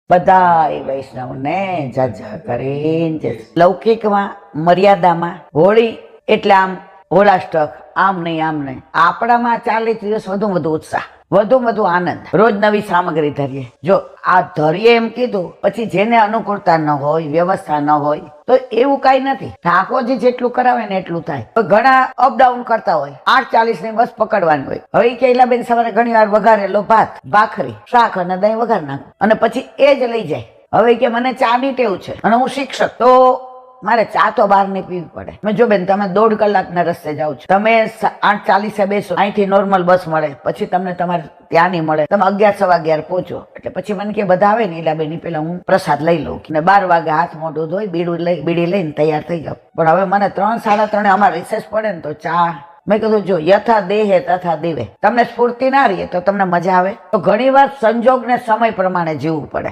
બધા વૈષ્ણવને જજ કરીને લૌકિકમાં મર્યાદામાં હોળી એટલે આમ હોળાષ્ટક, આમ નહીં આમ નહીં. આપણામાં 40 દિવસ વધુ વધુ ઉત્સાહ, વધુ આનંદ, રોજ નવી સામગ્રી ધરીએ. જો આ ધરીએ એમ કીધું, પછી જેને અનુકૂળતા ન હોય, વ્યવસ્થા ન હોય, તો એવું કઈ નથી. ઠાકોરજી જેટલું કરાવે ને એટલું થાય. ઘણા અપડાઉન કરતા હોય, 8:40 ની બસ પકડવાની હોય. હવે કેલાબેન સવારે ઘણી વાર વઘારેલો ભાત, ભાખરી, શાક અને દહીં વઘાર નાખું અને પછી એ જ લઈ જાય. હવે કે મને ચા ની ટેવ છે અને હું શિક્ષક, તો મારે ચા તો બહાર નહીં પીવી પડે. મેં જો બેન, તમે 1.5 કલાકના રસ્તે જાઓ છો, તમે 8:40 બેસો, અહીંથી નોર્મલ બસ મળે, પછી તમને તમારે ત્યાંની મળે, તમે 11:15 પહોંચો. એટલે પછી મને કે બધા આવે ને, એટલે બેની પેલા હું પ્રસાદ લઈ લઉં ને 12 વાગે હાથ મોઢું ધોઈ બીડી લઈને તૈયાર થઈ જાઉં. પણ હવે મને 3, 3:30 અમારે રિસેસ પડે ને, તો ચા. મેં કીધું જો યથા દેહે તથા દિવે, તમને સ્ફૂર્તિ ના રહીએ તો તમને મજા આવે, તો ઘણી વાર સંજોગ ને સમય પ્રમાણે જીવવું પડે.